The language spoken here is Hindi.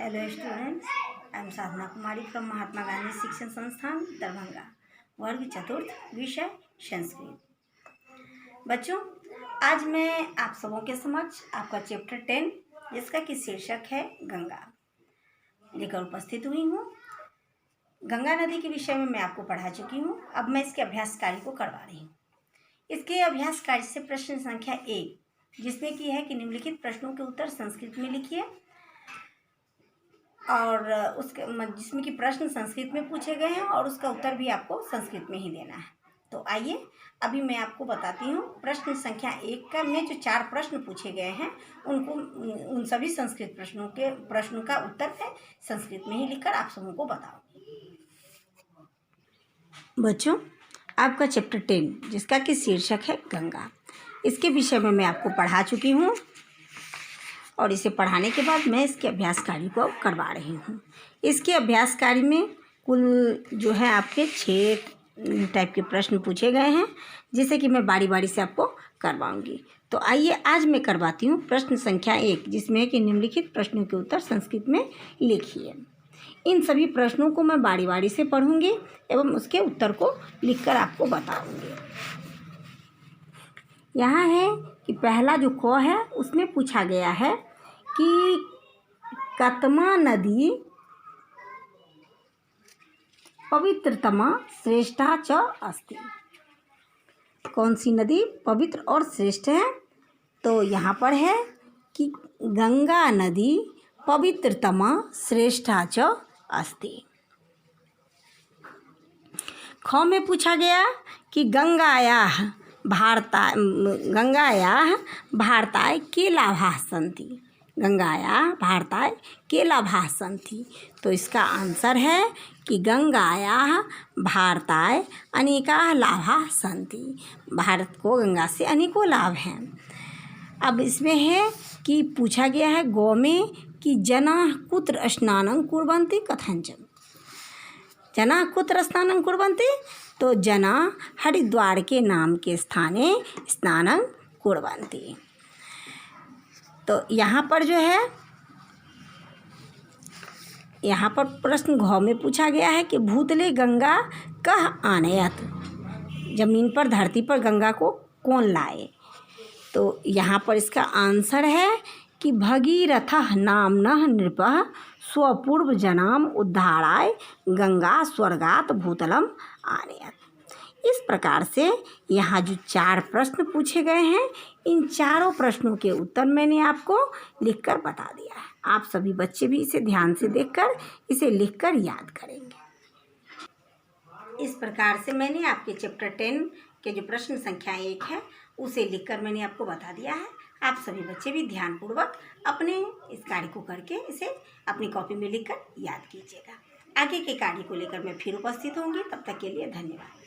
Hello students, I am Sadhana Kumari from Mahatma Gandhi Shikshan Sansthan Darbhanga. वर्ग चतुर्थ, विषय संस्कृत। बच्चों, आज मैं आप सबों के समक्ष आपका चैप्टर 10 जिसका कि शीर्षक है गंगा लेकर उपस्थित हुई हूँ। गंगा नदी के विषय में मैं आपको पढ़ा चुकी हूँ। अब मैं इसके अभ्यास कार्य को करवा रही हूँ। इसके अभ्यास कार्य से प्रश्न संख्या 1 जिसने की है कि निम्नलिखित प्रश्नों के उत्तर संस्कृत में लिखिए, और उसके जिसमें कि प्रश्न संस्कृत में पूछे गए हैं और उसका उत्तर भी आपको संस्कृत में ही देना है। तो आइए अभी मैं आपको बताती हूँ। प्रश्न संख्या 1 का में जो 4 प्रश्न पूछे गए हैं उन सभी संस्कृत प्रश्नों का उत्तर मैं संस्कृत में ही लिखकर आप सबों को बताऊंगी। बच्चों, आपका चैप्टर 10 जिसका कि शीर्षक है गंगा, इसके विषय में मैं आपको पढ़ा चुकी हूँ और इसे पढ़ाने के बाद मैं इसके अभ्यास कार्य को करवा रही हूँ। इसके अभ्यास कार्य में कुल जो है आपके 6 टाइप के प्रश्न पूछे गए हैं, जिसे कि मैं बारी बारी से आपको करवाऊंगी। तो आइए आज मैं करवाती हूँ प्रश्न संख्या 1 जिसमें कि निम्नलिखित प्रश्नों के उत्तर संस्कृत में लिखिए। इन सभी प्रश्नों को मैं बारी बारी से पढ़ूंगी एवं उसके उत्तर को लिखकर आपको बताऊंगी। यहाँ है कि पहला जो क है उसमें पूछा गया है कि कतमा नदी पवित्रतमा श्रेष्ठा च अस्ति। कौन सी नदी पवित्र और श्रेष्ठ है? तो यहाँ पर है कि गंगा नदी पवित्रतमा श्रेष्ठा च अस्ति। ख में पूछा गया कि गंगायाः भारताय के लाभाः सन्ति। गंगायाः भारताय के लाभाः सन्ति। तो इसका आंसर है कि गंगायाः भारताय अनेकाः लाभाः सन्ति। भारत को गंगा से अनेकों लाभ हैं। अब इसमें है कि पूछा गया है गौ में कि जनाः कुत्र स्नानं कुर्वन्ति कथंचन। जना कुत्र स्नानं कुर्वन्ति? तो जना हरिद्वार के नाम के स्थाने स्नानं कुर्वन्ति। तो यहाँ पर जो है यहाँ पर प्रश्न घ में पूछा गया है कि भूतले गंगा कः आनयत। जमीन पर धरती पर गंगा को कौन लाए? तो यहाँ पर इसका आंसर है कि भगीरथः नाम्नः नृपः स्वपूर्व जनाम उद्धाराय गंगा स्वर्गात भूतलम आनयत। इस प्रकार से यहाँ जो 4 प्रश्न पूछे गए हैं इन चारों प्रश्नों के उत्तर मैंने आपको लिखकर बता दिया है। आप सभी बच्चे भी इसे ध्यान से देखकर इसे लिखकर याद करेंगे। इस प्रकार से मैंने आपके चैप्टर 10 के जो प्रश्न संख्या 1 है उसे लिखकर मैंने आपको बता दिया है। आप सभी बच्चे भी ध्यानपूर्वक अपने इस कार्य को करके इसे अपनी कॉपी में लिखकर याद कीजिएगा। आगे के कार्य को लेकर मैं फिर उपस्थित होंगी। तब तक के लिए धन्यवाद।